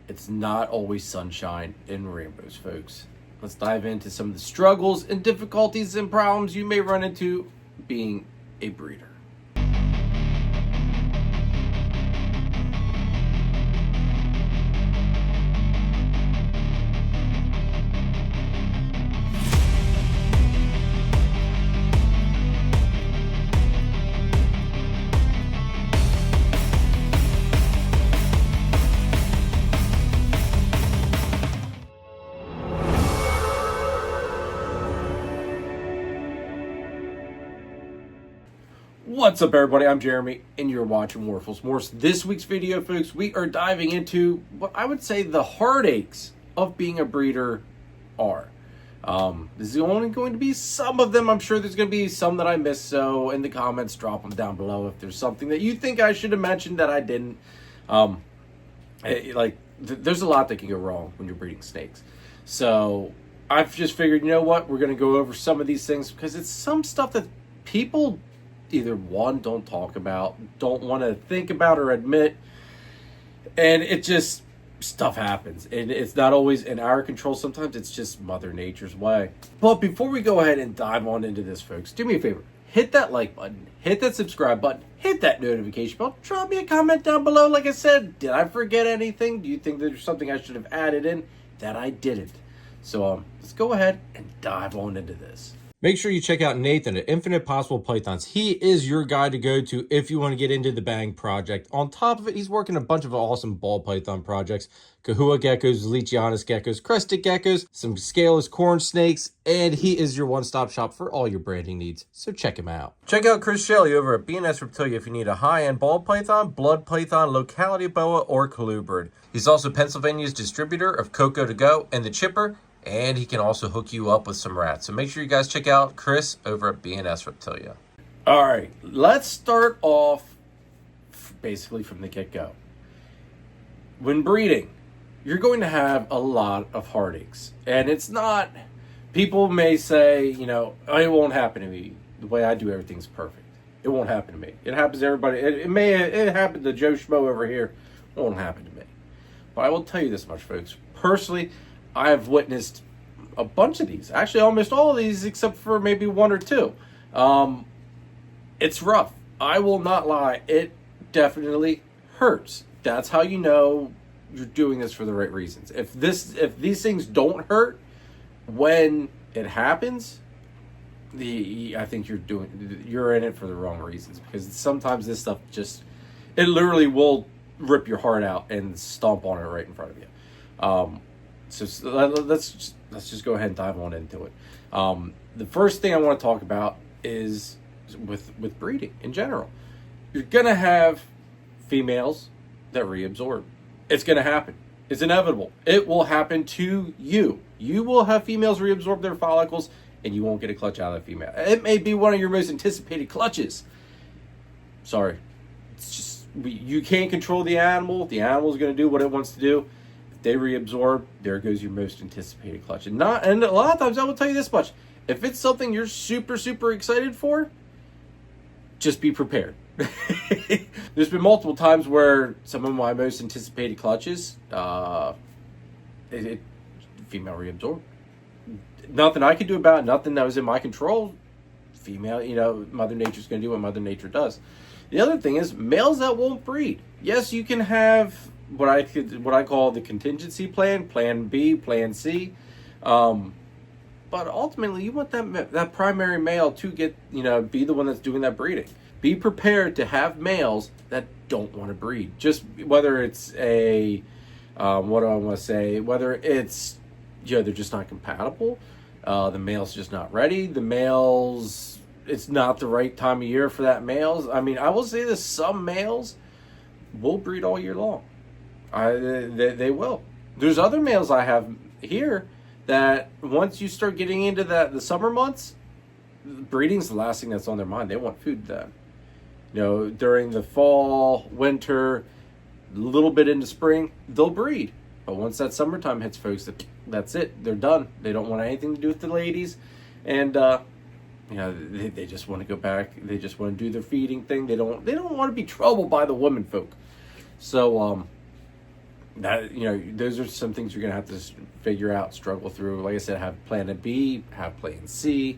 it's not always sunshine and rainbows, folks. Let's dive into some of the struggles and difficulties and problems you may run into being a breeder. What's up, everybody? I'm Jeremy, and you're watching Morphs. This week's video, folks, we are diving into what I would say the heartaches of being a breeder are. This is only going to be some of them. I'm sure there's going to be some that I missed, so in the comments, drop them down below if there's something that you think I should have mentioned that I didn't. There's a lot that can go wrong when you're breeding snakes. So I've just figured, you know what? We're going to go over some of these things because it's some stuff that people either one, don't talk about, don't want to think about or admit, and it just, stuff happens, and it's not always in our control. Sometimes it's just Mother Nature's way. But before we go ahead and dive on into this, folks, do me a favor, hit that like button, hit that subscribe button, hit that notification bell, drop me a comment down below. Like I said, did I forget anything? Do you think there's something I should have added in that I didn't? So let's go ahead and dive on into this. Make sure you check out Nathan at Infinite Possible Pythons. He is your guy to go to if you want to get into the Bang project. On top of it, he's working a bunch of awesome ball python projects. Kahua geckos, Leachianus geckos, crested geckos, some scaleless corn snakes, and he is your one-stop shop for all your branding needs. So check him out. Check out Chris Shelley over at S Reptilia if you need a high-end ball python, blood python, locality boa, or colubrid. He's also Pennsylvania's distributor of Coco to Go and the Chipper, and he can also hook you up with some rats. So make sure you guys check out Chris over at S Reptilia. All right, let's start off basically from the get-go. When breeding, you're going to have a lot of heartaches. And it's not, people may say, you know, oh, it won't happen to me. The way I do everything's perfect. It won't happen to me. It happens to everybody. It happened to Joe Schmo over here. It won't happen to me. But I will tell you this much, folks. Personally, I have witnessed a bunch of these. Actually, almost all of these except for maybe one or two. It's rough. I will not lie. It definitely hurts. That's how you know you're doing this for the right reasons. If these things don't hurt when it happens, I think you're in it for the wrong reasons, because sometimes this stuff it literally will rip your heart out and stomp on it right in front of you. So let's just go ahead and dive on into it. The first thing I want to talk about is with breeding in general. You're going to have females that reabsorb. It's going to happen. It's inevitable. It will happen to you. You will have females reabsorb their follicles, and you won't get a clutch out of that female. It may be one of your most anticipated clutches. Sorry. It's just, you can't control the animal. The animal's going to do what it wants to do. They reabsorb, there goes your most anticipated clutch. And a lot of times I will tell you this much. If it's something you're super, super excited for, just be prepared. There's been multiple times where some of my most anticipated clutches, female reabsorb. Nothing I could do about it, nothing that was in my control. Female, Mother Nature's going to do what Mother Nature does. The other thing is males that won't breed. Yes, you can have what I call the contingency plan, plan B, plan C. But ultimately you want that primary male to be the one that's doing that breeding. Be prepared to have males that don't want to breed. Just whether it's whether it's they're just not compatible, the male's just not ready, it's not the right time of year for that males. I mean, I will say this, some males will breed all year long. They will. There's other males I have here that once you start getting into the summer months, breeding's the last thing that's on their mind. They want food then. During the fall, winter, a little bit into spring, they'll breed. But once that summertime hits, folks, that's it. They're done. They don't want anything to do with the ladies. And, they just want to go back. They just want to do their feeding thing. They don't want to be troubled by the women folk. So, that, those are some things you're going to have to figure out, struggle through. Like I said, have plan B, have plan C,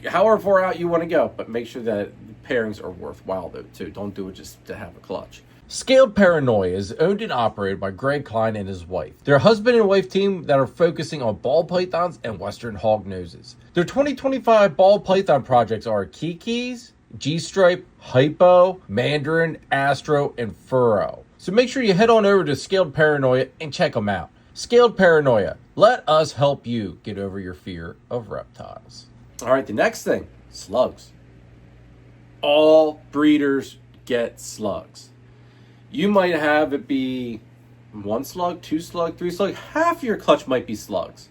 however far out you want to go, but make sure that pairings are worthwhile though too. Don't do it just to have a clutch. Scaled Paranoia is owned and operated by Greg Klein and his wife. They're a husband and wife team that are focusing on ball pythons and western hog noses. Their 2025 ball python projects are Kikis, G-Stripe, Hypo, Mandarin, Astro, and Furrow. So make sure you head on over to Scaled Paranoia and check them out. Scaled Paranoia, let us help you get over your fear of reptiles. All right, the next thing, slugs. All breeders get slugs. You might have it be 1 slug, 2 slug, 3 slug. Half your clutch might be slugs.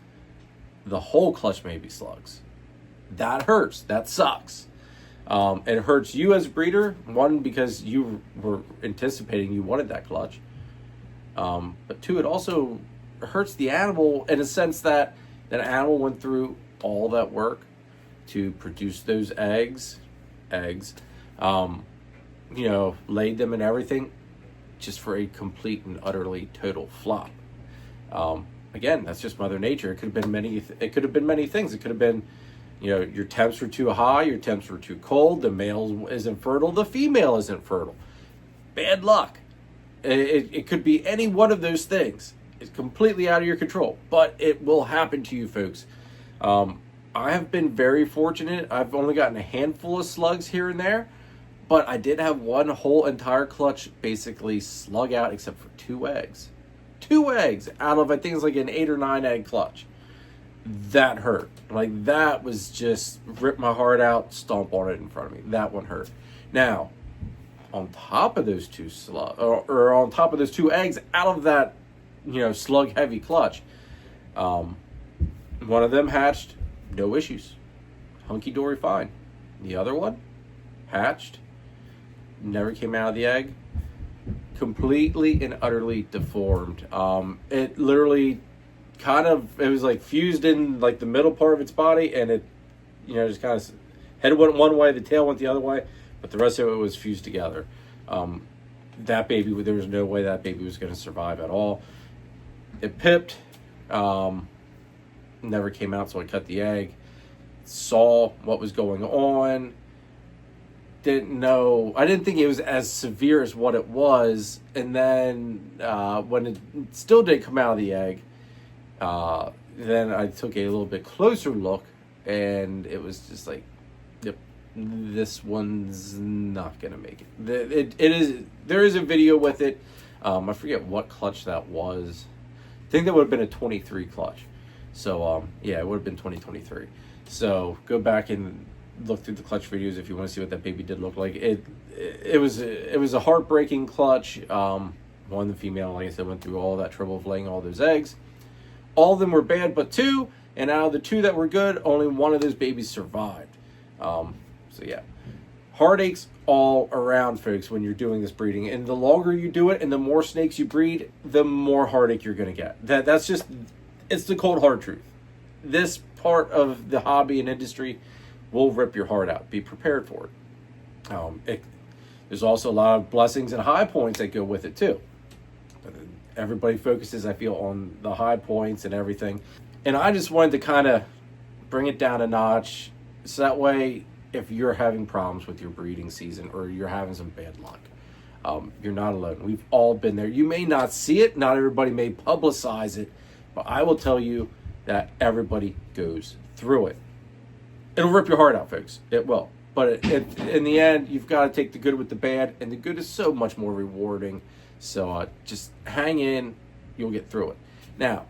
The whole clutch may be slugs. That hurts. That sucks. It hurts you as a breeder. One, because you were anticipating you wanted that clutch. But two, it also hurts the animal in a sense that that animal went through all that work to produce those eggs, laid them and everything, just for a complete and utterly total flop. Again, that's just Mother Nature. It could have been many. It could have been many things. It could have been, your temps were too high, your temps were too cold. The male isn't fertile. The female isn't fertile. Bad luck. It could be any one of those things. It's completely out of your control, but it will happen to you, folks. I have been very fortunate. I've only gotten a handful of slugs here and there, but I did have one whole entire clutch basically slug out except for 2 eggs. 2 eggs out of, I think it's like an 8 or 9 egg clutch. That hurt. Like, that was just rip my heart out, stomp on it in front of me. That one hurt. Now, on top of those 2 or on top of those 2 eggs out of that, slug heavy clutch, one of them hatched, no issues, hunky-dory fine. The other one hatched, never came out of the egg, completely and utterly deformed. It literally it was like fused in like the middle part of its body, and it, just kind of, head went one way, the tail went the other way, but the rest of it was fused together. That baby, there was no way that baby was going to survive at all. It pipped, never came out, so I cut the egg, saw what was going on, I didn't think it was as severe as what it was, and then when it still didn't come out of the egg, then I took a little bit closer look, and it was just like, yep, this one's not gonna make it. There is a video with it. I forget what clutch that was. I think that would have been a 23 clutch. So yeah, it would have been 2023. So go back and look through the clutch videos if you want to see what that baby did look like. It was a heartbreaking clutch. One, the female, like I said, went through all that trouble of laying all those eggs. All of them were bad but 2, and out of the 2 that were good, only one of those babies survived. So yeah, heartaches all around, folks, when you're doing this breeding. And the longer you do it and the more snakes you breed, the more heartache you're going to get. That's just, it's the cold hard truth. This part of the hobby and industry will rip your heart out. Be prepared for it. There's also a lot of blessings and high points that go with it too. Everybody focuses, I feel, on the high points and everything. And I just wanted to kind of bring it down a notch, so that way, if you're having problems with your breeding season or you're having some bad luck, you're not alone. We've all been there. You may not see it. Not everybody may publicize it. But I will tell you that everybody goes through it. It'll rip your heart out, folks. It will. But in the end, you've got to take the good with the bad. And the good is so much more rewarding. So just hang in. You'll get through it. Now,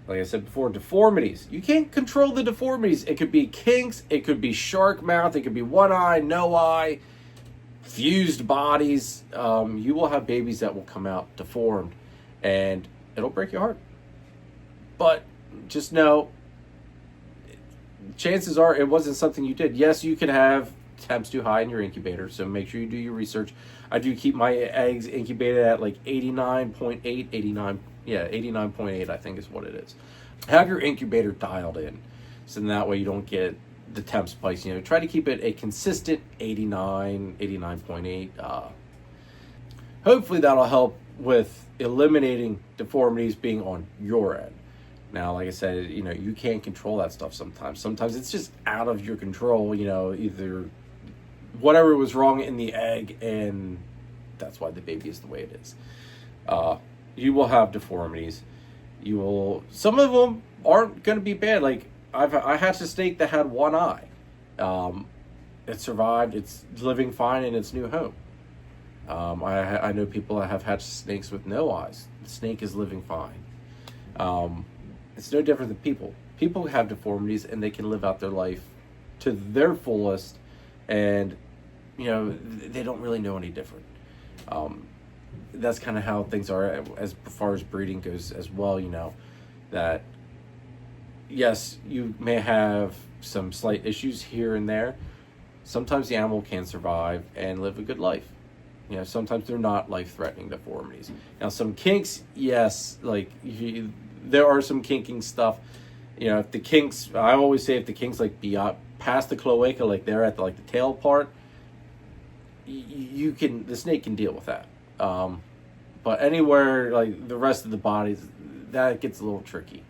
like I said before, deformities. You can't control the deformities. It could be kinks. It could be shark mouth. It could be one eye, no eye, fused bodies. You will have babies that will come out deformed. And it'll break your heart. But just know, chances are it wasn't something you did. Yes, you could have temps too high in your incubator, so make sure you do your research. I do keep my eggs incubated at like 89.8, 89.8 I think is what it is. Have your incubator dialed in, so that way you don't get the temp spikes. Try to keep it a consistent 89, 89.8. Hopefully that'll help with eliminating deformities being on your end. Now, like I said, you can't control that stuff sometimes. Sometimes it's just out of your control, either whatever was wrong in the egg, and that's why the baby is the way it is. You will have deformities. Some of them aren't going to be bad. Like, I hatched a snake that had one eye. It survived. It's living fine in its new home. I know people that have hatched snakes with no eyes. The snake is living fine. It's no different than people. People have deformities and they can live out their life to their fullest, and they don't really know any different. That's kind of how things are as far as breeding goes as well. That yes, you may have some slight issues here and there. Sometimes the animal can survive and live a good life. Sometimes they're not life-threatening deformities. Now, some kinks, yes, like there are some kinking stuff. If the kinks, I always say if the kinks like beyond past the cloaca, like they're at the tail part, the snake can deal with that. But anywhere like the rest of the bodies, that gets a little tricky.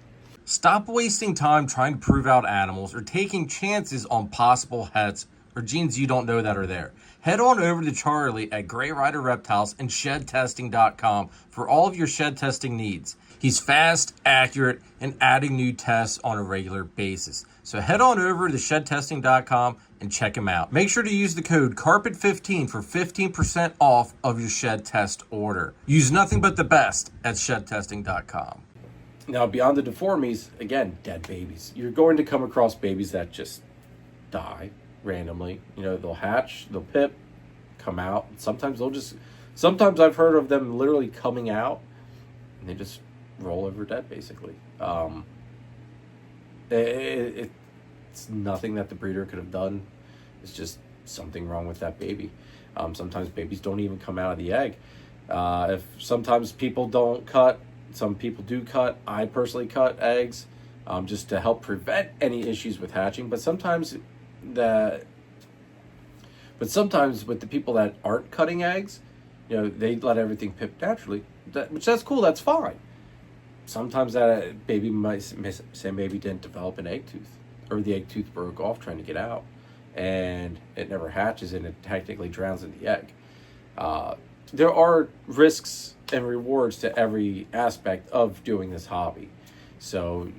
Stop wasting time trying to prove out animals or taking chances on possible hets or genes you don't know that are there. Head on over to Charlie at Gray Rider Reptiles and ShedTesting.com for all of your shed testing needs. He's fast, accurate, and adding new tests on a regular basis. So head on over to ShedTesting.com and check him out. Make sure to use the code CARPET15 for 15% off of your shed test order. Use nothing but the best at ShedTesting.com. Now, beyond the deformities, again, dead babies. You're going to come across babies that just die randomly. They'll hatch, they'll pip, come out. Sometimes I've heard of them literally coming out and they just roll over dead, basically. It's nothing that the breeder could have done. It's just something wrong with that baby. Sometimes babies don't even come out of the egg. If sometimes people don't cut, some people do cut. I personally cut eggs just to help prevent any issues with hatching. But sometimes with the people that aren't cutting eggs, they let everything pip naturally, which that's cool. That's fine. Sometimes that baby maybe didn't develop an egg tooth, or the egg tooth broke off trying to get out, and it never hatches and it technically drowns in the egg. There are risks and rewards to every aspect of doing this hobby. So,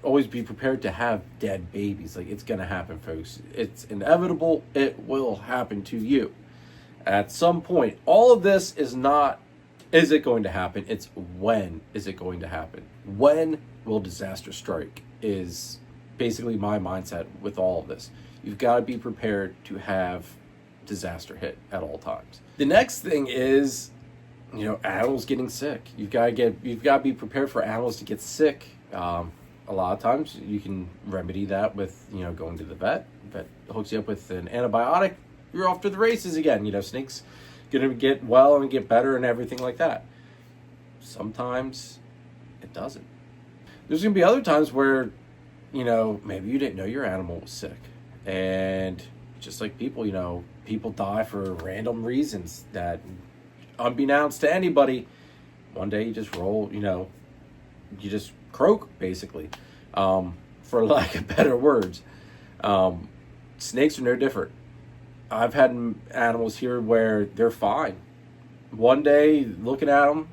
always be prepared to have dead babies. Like, it's going to happen, folks. It's inevitable. It will happen to you at some point. All of this is not, is it going to happen? It's when is it going to happen? When will disaster strike is basically my mindset with all of this. You've got to be prepared to have disaster hit at all times. The next thing is, animals getting sick. You've got to be prepared for animals to get sick. A lot of times you can remedy that with, going to the vet. Vet hooks you up with an antibiotic. You're off to the races again. Snakes going to get well and get better and everything like that. Sometimes it doesn't. There's going to be other times where, maybe you didn't know your animal was sick. And just like people, people die for random reasons that, unbeknownst to anybody, one day you just roll, you just croak, basically, for lack of better words. Snakes are no different. I've had animals here where they're fine. One day, looking at them,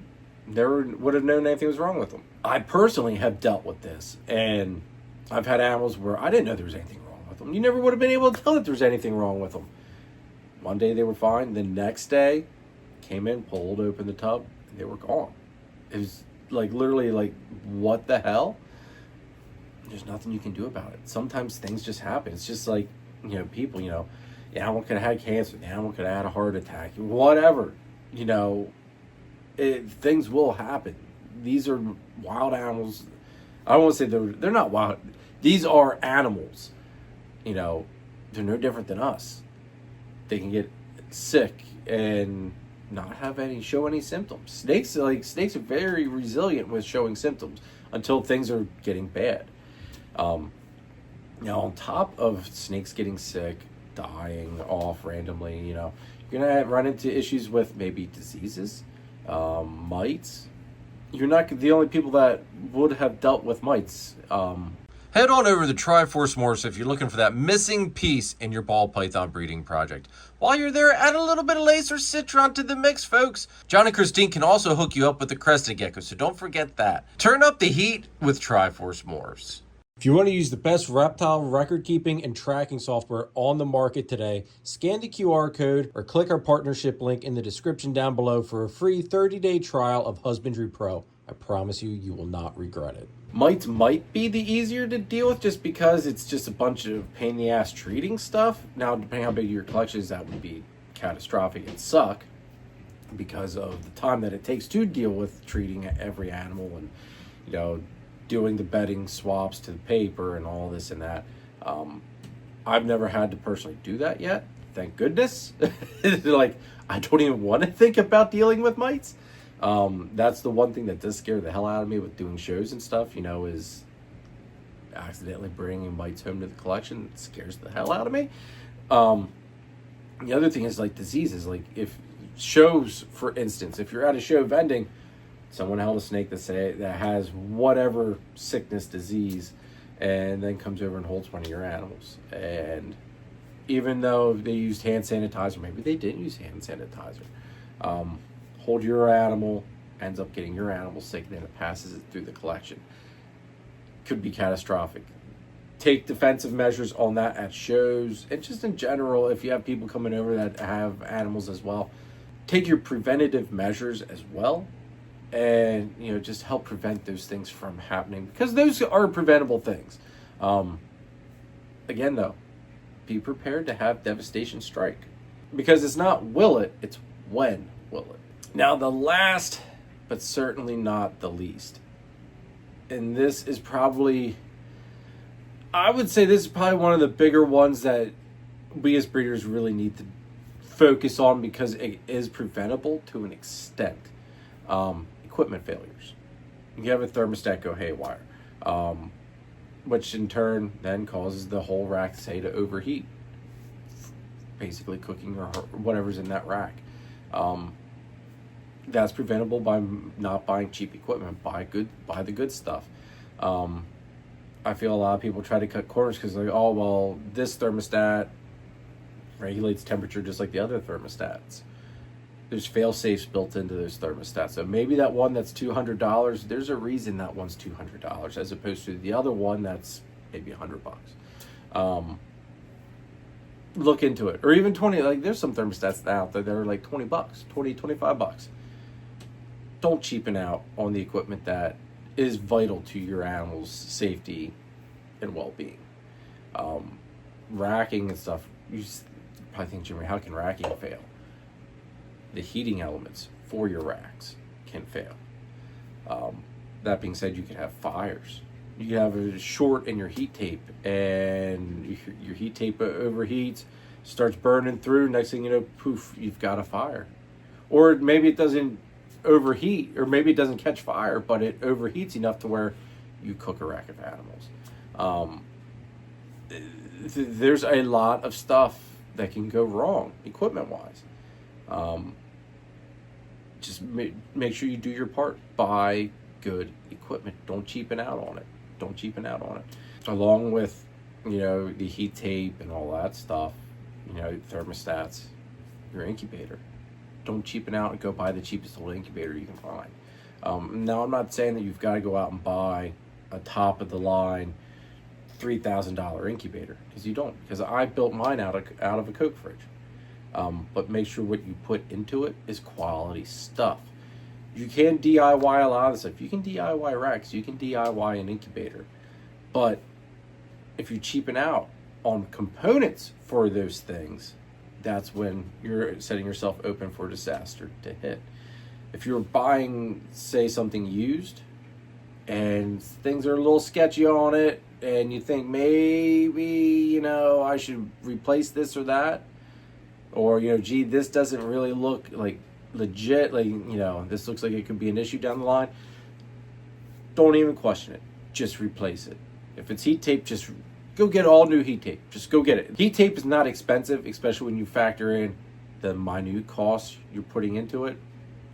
never would have known anything was wrong with them. I personally have dealt with this, and I've had animals where I didn't know there was anything wrong with them. You never would have been able to tell that there was anything wrong with them. One day they were fine. The next day, came in, pulled open the tub, and they were gone. It was literally what the hell? There's nothing you can do about it. Sometimes things just happen. It's just like, people, the animal could have had cancer, the animal could have had a heart attack, whatever. Things will happen. These are wild animals. I don't want to say they're not wild. These are animals. They're no different than us. They can get sick and not show any symptoms. Snakes are very resilient with showing symptoms until things are getting bad. Now, on top of snakes getting sick, dying off randomly, you're gonna run into issues with maybe diseases. Mites. You're not the only people that would have dealt with mites. Head on over to Triforce Morphs if you're looking for that missing piece in your ball python breeding project. While you're there, add a little bit of laser citron to the mix, folks. John and Christine can also hook you up with the crested gecko, so don't forget that. Turn up the heat with Triforce Morphs. If you want to use the best reptile record keeping and tracking software on the market today, scan the QR code or click our partnership link in the description down below for a free 30-day trial of Husbandry Pro. I promise you, you will not regret it. Mites might be the easier to deal with just because it's just a bunch of pain in the ass treating stuff. Now, depending how big your collection is, that would be catastrophic and suck because of the time that it takes to deal with treating every animal and, you know, doing the bedding swaps to the paper and all this and that. I've never had to personally do that yet. Thank goodness. Like, I don't even want to think about dealing with mites. That's the one thing that does scare the hell out of me with doing shows and stuff, you know, is accidentally bringing mites home to the collection. It scares the hell out of me. The other thing is like diseases. Like if shows, for instance, if you're at a show vending, someone held a snake that has whatever sickness, disease, and then comes over and holds one of your animals. And even though they used hand sanitizer, maybe they didn't use hand sanitizer. Hold your animal, ends up getting your animal sick, and then it passes it through the collection. Could be catastrophic. Take defensive measures on that at shows, and just in general, if you have people coming over that have animals as well, take your preventative measures as well, and you know, just help prevent those things from happening, because those are preventable things. Again though, be prepared to have devastation strike, because it's not will it, it's when will it. Now, the last, but certainly not the least, and this is probably, I would say this is probably one of the bigger ones that we as breeders really need to focus on because it is preventable to an extent. Equipment failures. You have a thermostat go haywire, which in turn then causes the whole rack, say, to overheat, basically cooking or whatever's in that rack. That's preventable by not buying cheap equipment. Buy the good stuff. I feel a lot of people try to cut corners because like, oh well, this thermostat regulates temperature just like the other thermostats. There's fail safes built into those thermostats. So maybe that one that's $200, there's a reason that one's $200 as opposed to the other one that's maybe $100. Look into it, or even 20. Like there's some thermostats out there that are like $20, $25. Don't cheapen out on the equipment that is vital to your animal's safety and well-being. Racking and stuff, you probably think, Jimmy, how can racking fail? The heating elements for your racks can fail. That being said, you could have fires. You could have a short in your heat tape, and your heat tape overheats, starts burning through. Next thing you know, poof, you've got a fire. Or maybe it doesn't overheat, or maybe it doesn't catch fire, but it overheats enough to where you cook a rack of animals. There's a lot of stuff that can go wrong equipment-wise. Just make sure you do your part. Buy good equipment. Don't cheapen out on it. Along with, you know, the heat tape and all that stuff, you know, thermostats, your incubator. Don't cheapen out and go buy the cheapest little incubator you can find. Now, I'm not saying that you've got to go out and buy a top-of-the-line $3,000 incubator, because you don't. Because I built mine out of a Coke fridge. But make sure what you put into it is quality stuff. You can DIY a lot of stuff. You can DIY racks. You can DIY an incubator. But if you cheapen out on components for those things, that's when you're setting yourself open for disaster to hit. If you're buying, say, something used and things are a little sketchy on it, and you think maybe, you know, I should replace this or that, or, you know, gee, this doesn't really look like legit, like, you know, this looks like it could be an issue down the line, don't even question it. Just replace it. If it's heat tape, just go get all new heat tape. Just go get it. Heat tape is not expensive, especially when you factor in the minute costs you're putting into it.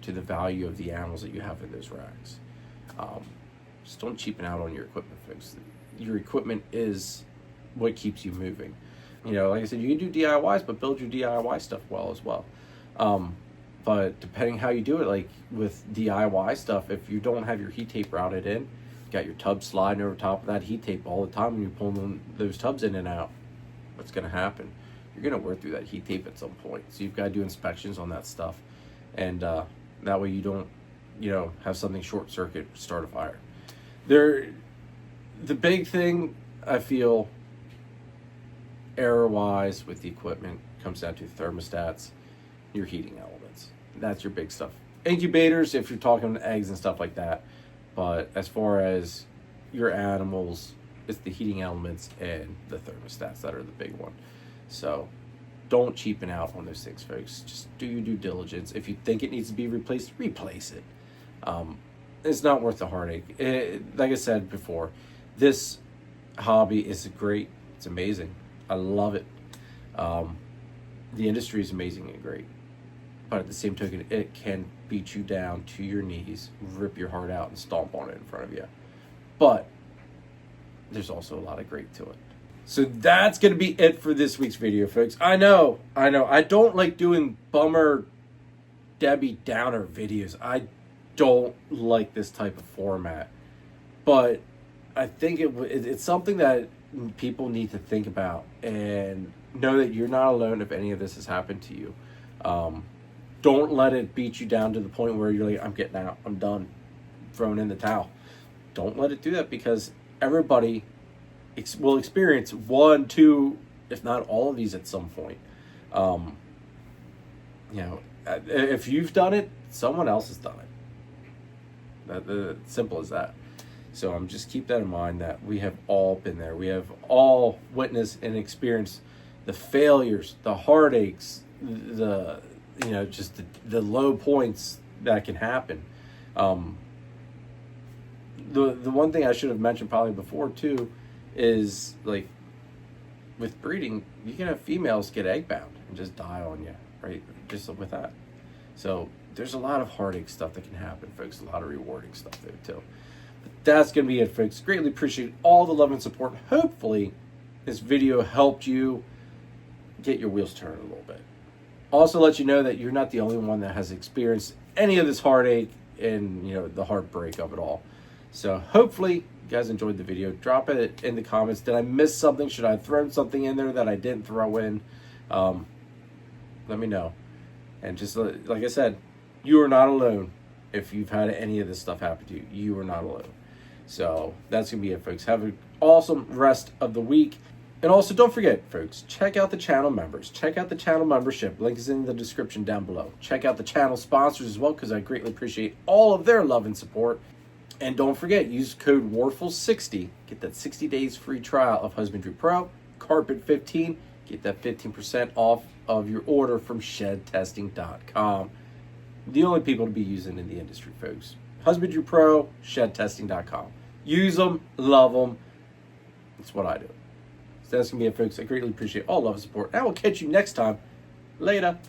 to the value of the animals that you have in those racks. Just don't cheapen out on your equipment, folks. Your equipment is what keeps you moving. You know, like I said, you can do DIYs, but build your DIY stuff well as well. But depending how you do it, like with DIY stuff, if you don't have your heat tape routed in, you got your tub sliding over top of that heat tape all the time when you're pulling those tubs in and out, what's going to happen? You're going to wear through that heat tape at some point. So you've got to do inspections on that stuff. And that way you don't, you know, have something short circuit, start a fire. The big thing I feel error-wise with the equipment comes down to thermostats, your heating elements. That's your big stuff. Incubators, if you're talking eggs and stuff like that. But as far as your animals, it's the heating elements and the thermostats that are the big one. So don't cheapen out on those things, folks. Just do your due diligence. If you think it needs to be replaced, replace it. It's not worth the heartache. Like I said before, this hobby is great. It's amazing. I love it. The industry is amazing and great. But at the same token, it can beat you down to your knees, rip your heart out, and stomp on it in front of you. But there's also a lot of great to it. So that's going to be it for this week's video, folks. I know. I don't like doing bummer Debbie Downer videos. I don't like this type of format. But I think it's something that people need to think about and know that you're not alone if any of this has happened to you. Don't let it beat you down to the point where you're like, I'm getting out, I'm done, throwing in the towel. Don't let it do that, because everybody will experience one, two, if not all of these at some point. You know, if you've done it, someone else has done it. Simple as that. So just keep that in mind, that we have all been there. We have all witnessed and experienced the failures, the heartaches, just the low points that can happen. The one thing I should have mentioned probably before too is, like, with breeding, you can have females get egg bound and just die on you, right? Just with that. So there's a lot of heartache stuff that can happen, folks. A lot of rewarding stuff there too. But that's going to be it, folks. Greatly appreciate all the love and support. Hopefully this video helped you get your wheels turning a little bit. Also let you know that you're not the only one that has experienced any of this heartache and, you know, the heartbreak of it all. So hopefully you guys enjoyed the video. Drop it in the comments. Did I miss something? Should I have thrown something in there that I didn't throw in? Let me know. And just like I said, you are not alone. If you've had any of this stuff happen to you, you are not alone. So that's going to be it, folks. Have an awesome rest of the week. And also, don't forget, folks, check out the channel members. Check out the channel membership. Link is in the description down below. Check out the channel sponsors as well, because I greatly appreciate all of their love and support. And don't forget, use code WARFL60. Get that 60 days free trial of Husbandry Pro. Carpet 15. Get that 15% off of your order from shedtesting.com. The only people to be using in the industry, folks. Husbandry Pro, shedtesting.com. Use them, love them. That's what I do. So that's going to be it, folks. I greatly appreciate all love and support. And I will catch you next time. Later.